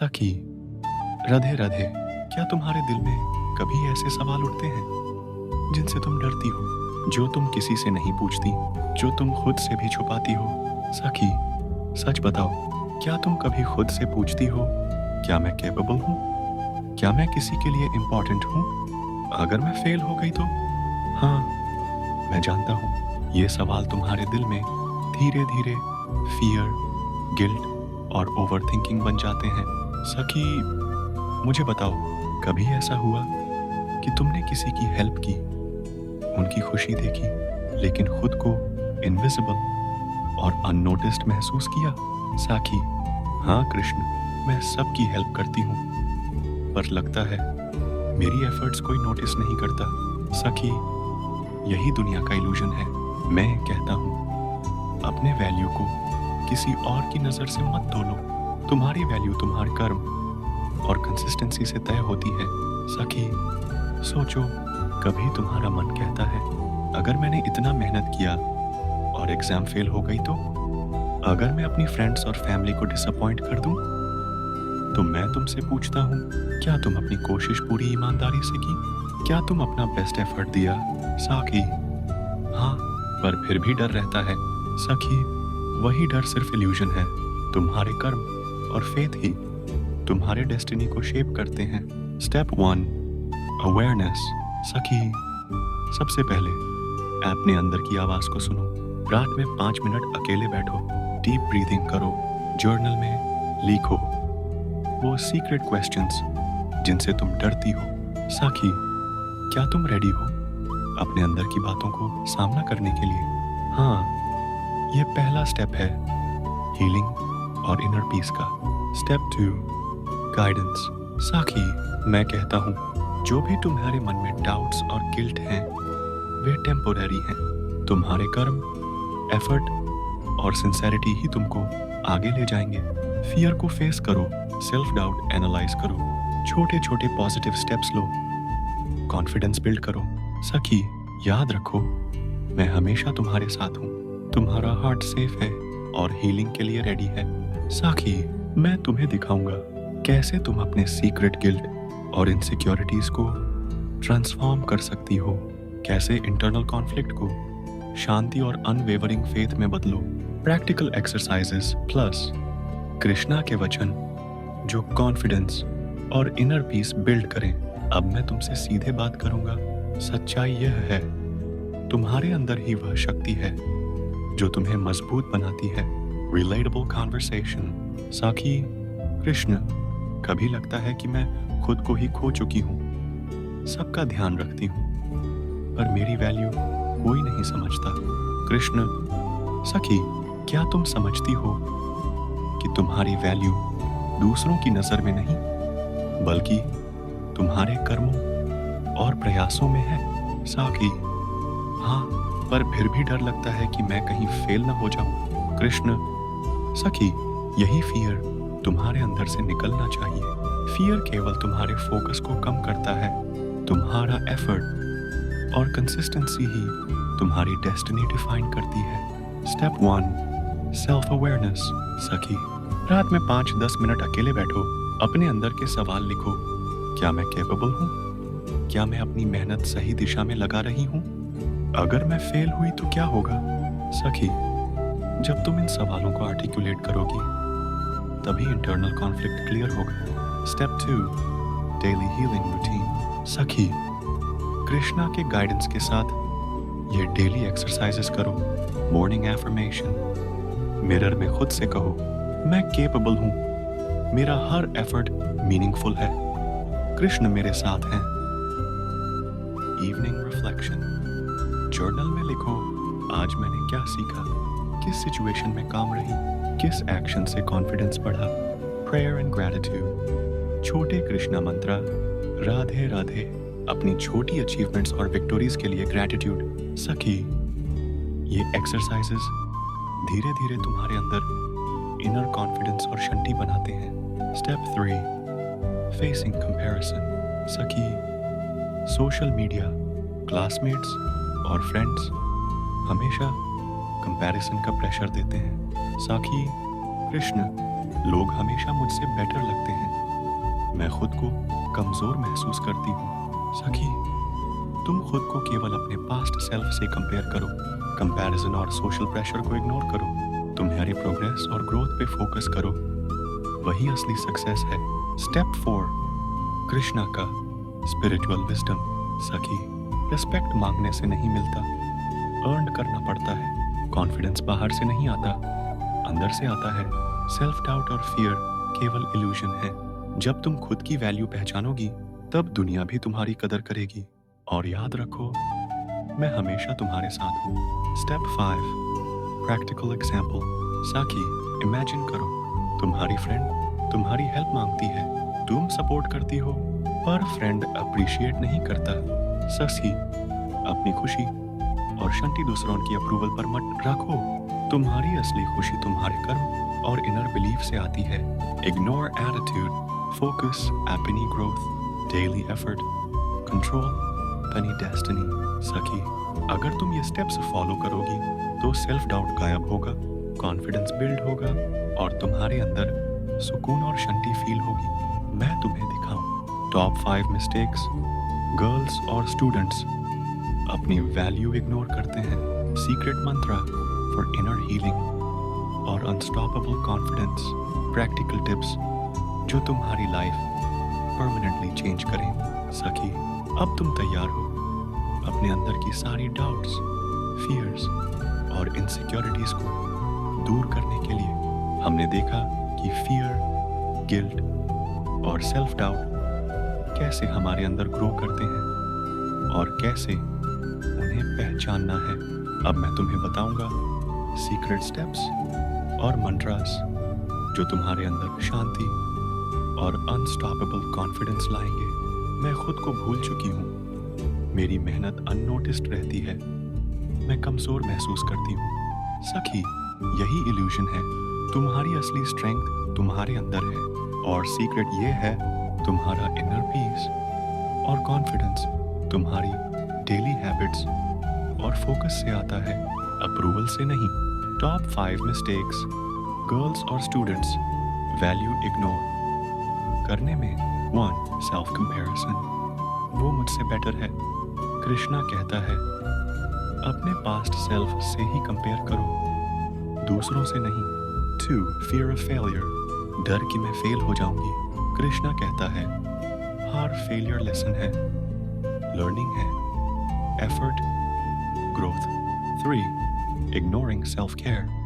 सखी, राधे राधे। क्या तुम्हारे दिल में कभी ऐसे सवाल उठते हैं जिनसे तुम डरती हो, जो तुम किसी से नहीं पूछती, जो तुम खुद से भी छुपाती हो? सखी, सच बताओ, क्या तुम कभी खुद से पूछती हो, क्या मैं कैपेबल हूँ? क्या मैं किसी के लिए इम्पोर्टेंट हूँ? अगर मैं फेल हो गई तो? हाँ, मैं जानता हूँ, ये सवाल तुम्हारे दिल में धीरे धीरे फियर, गिल्ट और ओवरथिंकिंग बन जाते हैं। सखी, मुझे बताओ, कभी ऐसा हुआ कि तुमने किसी की हेल्प की, उनकी खुशी देखी, लेकिन खुद को इनविजिबल और अननोटिस्ड महसूस किया? साखी, हाँ कृष्ण, मैं सबकी हेल्प करती हूँ, पर लगता है मेरी एफर्ट्स कोई नोटिस नहीं करता। सखी, यही दुनिया का इल्यूजन है। मैं कहता हूँ, अपने वैल्यू को किसी और की नज़र से मत तोलो। तुम्हारी वैल्यू तुम्हारे कर्म और कंसिस्टेंसी से तय होती है। सखी, सोचो, कभी तुम्हारा मन कहता है, अगर मैंने इतना मेहनत किया और एग्जाम फेल हो गई तो? अगर मैं अपनी फ्रेंड्स और फैमिली को डिसअपॉइंट कर दूं? तो मैं तुमसे पूछता हूँ, क्या तुम अपनी कोशिश पूरी ईमानदारी से की? क्या तुम अपना बेस्ट एफर्ट दिया? साखी, हाँ, पर फिर भी डर रहता है। सखी, वही डर सिर्फ इल्यूजन है। तुम्हारे कर्म और फेथ ही तुम्हारे डेस्टिनी को शेप करते हैं। Step 1, awareness. सखी, सबसे पहले अपने अंदर की आवाज को सुनो। रात में 5 मिनट अकेले बैठो, डीप ब्रीथिंग करो, जर्नल में लिखो वो सीक्रेट क्वेश्चंस जिनसे तुम डरती हो। साखी, क्या तुम रेडी हो अपने अंदर की बातों को सामना करने के लिए? हाँ, ये पहला स्टेप है हीलिंग और इनर पीस का। Step 2, guidance. साखी, मैं कहता हूँ, जो भी तुम्हारे मन में डाउट्स और गिल्ट हैं, वे टेम्पोररी हैं। तुम्हारे कर्म, एफर्ट और सिंसेरिटी ही तुमको आगे ले जाएंगे। फियर को फेस करो, सेल्फ डाउट एनालाइज करो, छोटे छोटे पॉजिटिव स्टेप्स लो, कॉन्फिडेंस बिल्ड करो। सखी, याद रखो, मैं हमेशा तुम्हारे साथ हूँ। तुम्हारा हार्ट सेफ है और हीलिंग के लिए रेडी है। साखी, मैं तुम्हें दिखाऊंगा कैसे तुम अपने सीक्रेट गिल्ट और इनसिक्योरिटीज को ट्रांसफॉर्म कर सकती हो, कैसे इंटरनल कॉन्फ्लिक्ट को शांति और अनवेवरिंग फेथ में बदलो। प्रैक्टिकल एक्सरसाइजेस प्लस कृष्णा के वचन जो कॉन्फिडेंस और इनर पीस बिल्ड करें। अब मैं तुमसे सीधे बात करूंगा। सच्चाई यह है, तुम्हारे अंदर ही वह शक्ति है जो तुम्हें मजबूत बनाती है। Relatable conversation. साखी, कृष्ण, कभी लगता है कि मैं खुद को ही खो चुकी हूँ, सबका ध्यान रखती हूँ, पर मेरी वैल्यू कोई नहीं समझता। कृष्ण, सखी, क्या तुम समझती हो कि तुम्हारी वैल्यू दूसरों की नजर में नहीं, बल्कि तुम्हारे कर्मों और प्रयासों में है? साखी, हाँ, पर फिर भी डर लगता है कि मैं कहीं फेल न हो जाऊं। कृष्ण, सखी, यही फियर तुम्हारे अंदर से निकलना चाहिए। फियर केवल तुम्हारे फोकस को कम करता है। तुम्हारा एफर्ट और कंसिस्टेंसी ही तुम्हारी डेस्टिनी डिफाइन करती है। Step 1, self awareness. सखी, रात में 5-10 मिनट अकेले बैठो, अपने अंदर के सवाल लिखो। क्या मैं कैपेबल हूँ? क्या मैं अपनी मेहनत सही दिशा में लगा रही हूँ? अगर मैं फेल हुई तो क्या होगा? सखी, जब तुम इन सवालों को आर्टिकुलेट करोगी, तभी इंटरनल कॉन्फ्लिक्ट क्लियर होगा। Step 2, daily healing routine. सखी, कृष्णा के गाइडेंस के साथ ये डेली एक्सरसाइजेस करो। Morning affirmation. मिरर में खुद से कहो, मैं कैपेबल हूँ, मेरा हर एफर्ट मीनिंगफुल है, कृष्ण मेरे साथ हैं। Evening reflection. जर्नल में लिखो, आज मैंने क्या सीखा, किस सिचुएशन में काम रही, किस एक्शन से कॉन्फिडेंस बढ़ा। Prayer and gratitude. छोटे कृष्णा मंत्रा, राधे राधे, अपनी छोटी अचीवमेंट्स और विक्टोरीज के लिए ग्रैटिट्यूड। सखी, ये एक्सरसाइजेस धीरे धीरे तुम्हारे अंदर इनर कॉन्फिडेंस और शक्ति बनाते हैं। Step 3, facing comparison. सखी, सोशल मीडिया, क्लासमेट्स और फ्रेंड्स हमेशा कंपैरिजन का प्रेशर देते हैं। साखी, कृष्ण, लोग हमेशा मुझसे बेटर लगते हैं, मैं खुद को कमजोर महसूस करती हूँ। सखी, तुम खुद को केवल अपने पास्ट सेल्फ से कंपेयर करो। कंपैरिजन और सोशल प्रेशर को इग्नोर करो। तुम्हारे प्रोग्रेस और ग्रोथ पे फोकस करो। वही असली सक्सेस है। स्टेप 4, कृष्णा का स्पिरिचुअल विजडम। सखी, रिस्पेक्ट मांगने से नहीं मिलता, अर्न करना पड़ता है। कॉन्फिडेंस बाहर से नहीं आता, अंदर से आता है। सेल्फ डाउट और फियर केवल इल्यूजन है। जब तुम खुद की वैल्यू पहचानोगी, तब दुनिया भी तुम्हारी कदर करेगी। और याद रखो, मैं हमेशा तुम्हारे साथ हूँ। Step 5, practical example. साखी, इमेजिन करो, तुम्हारी फ्रेंड तुम्हारी हेल्प मांगती है। तुम सपोर्ट करती हो, पर फ्रेंड अप्रिशिएट नहीं करता। सखी, अपनी खुशी और शांति दूसरों की अप्रूवल पर मत रखो। तुम्हारी असली खुशी तुम्हारे कर्म और इनर बिलीफ से आती है। इग्नोर एटीट्यूड, फोकस एपनी ग्रोथ, डेली एफर्ट, कंट्रोल अपनी डेस्टिनी। सखी, अगर तुम ये स्टेप्स फॉलो करोगी, तो सेल्फ डाउट गायब होगा, कॉन्फिडेंस बिल्ड होगा और तुम्हारे अंदर सुकून और शांति फील होगी। मैं तुम्हें दिखाऊं टॉप 5 मिस्टेक्स गर्ल्स और स्टूडेंट्स अपनी वैल्यू इग्नोर करते हैं। Secret Mantra for inner healing और अनस्टॉपेबल कॉन्फिडेंस। प्रैक्टिकल टिप्स जो तुम्हारी लाइफ परमानेंटली चेंज करें। सखी, अब तुम तैयार हो अपने अंदर की सारी डाउट्स, फियर्स और इनसिक्योरिटीज को दूर करने के लिए। हमने देखा कि फियर, गिल्ट और सेल्फ डाउट कैसे हमारे अंदर ग्रो करते हैं और कैसे उन्हें पहचानना है। अब मैं तुम्हें बताऊंगा सीक्रेट स्टेप्स और मंत्रास जो तुम्हारे अंदर शांति और अनस्टॉपेबल कॉन्फिडेंस लाएंगे। मैं खुद को भूल चुकी हूँ, मेरी मेहनत अननोटिस्ड रहती है, मैं कमजोर महसूस करती हूँ। सखी, यही इल्यूजन है। तुम्हारी असली स्ट्रेंथ तुम्हारे अंदर है और सीक्रेट ये है, तुम्हारा इनर पीस और कॉन्फिडेंस तुम्हारी डेली हैबिट्स और फोकस से आता है, अप्रूवल से नहीं। टॉप 5 मिस्टेक्स गर्ल्स और स्टूडेंट्स वैल्यू इग्नोर करने में। 1, सेल्फ कंपैरिजन। वो मुझसे बेटर है। कृष्णा कहता है, अपने पास्ट सेल्फ से ही कंपेयर करो, दूसरों से नहीं। 2, फियर ऑफ फेलियर। डर कि मैं फेल हो जाऊंगी। कृष्णा कहता है, हर फेलियर लेसन है, लर्निंग है, effort, growth. 3, ignoring self care.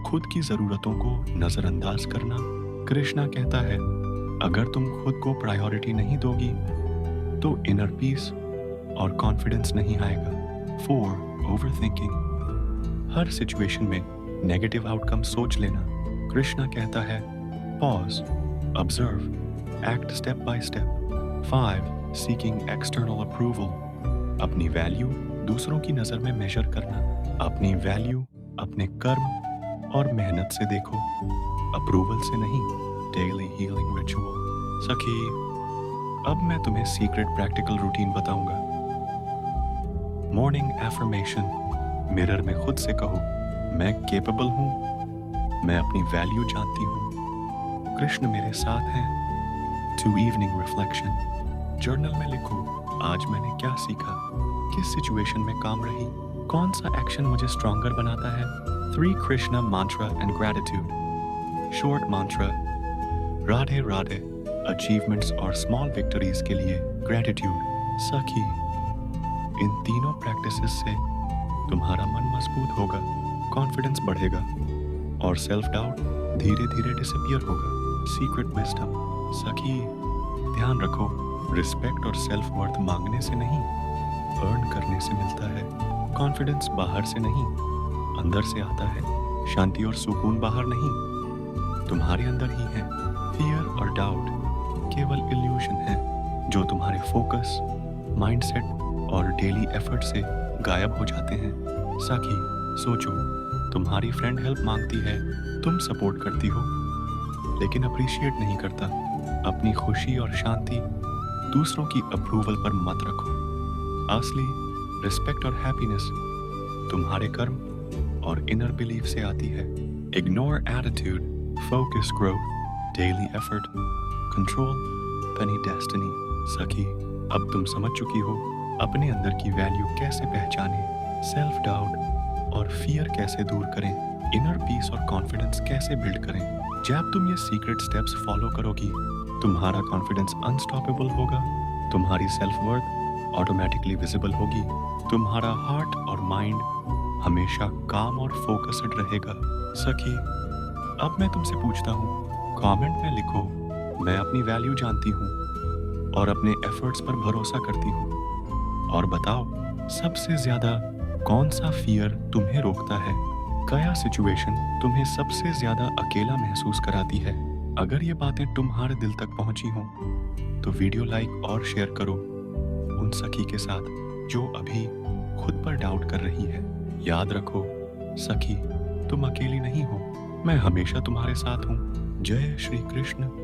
खुद की जरूरतों को नजरअंदाज करना। कृष्णा कहता है, अगर तुम खुद को प्रायोरिटी नहीं दोगी, तो इनर पीस और कॉन्फिडेंस नहीं आएगा। 4, ओवरथिंकिंग। हर सिचुएशन में नेगेटिव आउटकम सोच लेना। कृष्णा कहता है, pause, observe, act step by step. 5, seeking external approval. अपनी वैल्यू दूसरों की नजर में मेजर करना। अपनी वैल्यू अपने कर्म और मेहनत से देखो, अप्रूवल से नहीं। Daily healing ritual. सखी, अब मैं तुम्हें सीक्रेट प्रैक्टिकल रूटीन बताऊंगा। Morning affirmation. मिरर में खुद से कहो, मैं केपेबल हूं, मैं अपनी वैल्यू जानती हूं, कृष्ण मेरे साथ हैं। 2, इवनिंग रिफ्लेक्शन। जर्नल में लिखो, आज मैंने क्या सीखा, किस सिचुएशन में काम रही, कौन सा एक्शन मुझे स्ट्रॉन्गर बनाता है। 3, Krishna mantra and gratitude. Short mantra, Radhe Radhe. Achievements और स्मॉल विक्टरीज के लिए ग्रैटिट्यूड। सखी, इन तीनों प्रैक्टिसेस से तुम्हारा मन मजबूत होगा, कॉन्फिडेंस बढ़ेगा और सेल्फ डाउट धीरे धीरे डिसअपीयर होगा। Secret wisdom. सखी, ध्यान रखो, रिस्पेक्ट और सेल्फ वर्थ मांगने से नहीं, अर्न करने से मिलता है। कॉन्फिडेंस बाहर से नहीं, अंदर से आता है। शांति और सुकून बाहर नहीं, तुम्हारे अंदर ही है। फियर और डाउट केवल इल्यूजन है जो तुम्हारे फोकस, माइंडसेट और डेली एफर्ट से गायब हो जाते हैं। सखी, सोचो, तुम्हारी फ्रेंड हेल्प मांगती है, तुम सपोर्ट करती हो, लेकिन अप्रिशिएट नहीं करता। अपनी खुशी और शांति दूसरों की अप्रूवल पर मत रखो। असली रिस्पेक्ट और हैप्पीनेस तुम्हारे कर्म और इनर बिलीफ से आती है। Ignore attitude, focus growth, daily effort, control अनकनी डेस्टिनी। सखी, अब तुम समझ चुकी हो अपने अंदर की वैल्यू कैसे पहचाने, सेल्फ डाउट और फियर कैसे दूर करें, इनर पीस और कॉन्फिडेंस कैसे बिल्ड करें। जब तुम ये सीक्रेट स्टेप्स फॉलो करोगी, तुम्हारा कॉन्फिडेंस अनस्टॉपेबल होगा, तुम्हारी सेल्फ वर्थ ऑटोमेटिकली विजिबल होगी, तुम्हारा हार्ट और माइंड हमेशा काम और फोकस्ड रहेगा। सखी, अब मैं तुमसे पूछता हूँ, कमेंट में लिखो, मैं अपनी वैल्यू जानती हूँ और अपने एफर्ट्स पर भरोसा करती हूँ। और बताओ, सबसे ज्यादा कौन सा फियर तुम्हें रोकता है? क्या सिचुएशन तुम्हें सबसे ज्यादा अकेला महसूस कराती है? अगर ये बातें तुम्हारे दिल तक पहुंची हों, तो वीडियो लाइक और शेयर करो उन सखी के साथ जो अभी खुद पर डाउट कर रही है। याद रखो सखी, तुम अकेली नहीं हो, मैं हमेशा तुम्हारे साथ हूँ। जय श्री कृष्ण।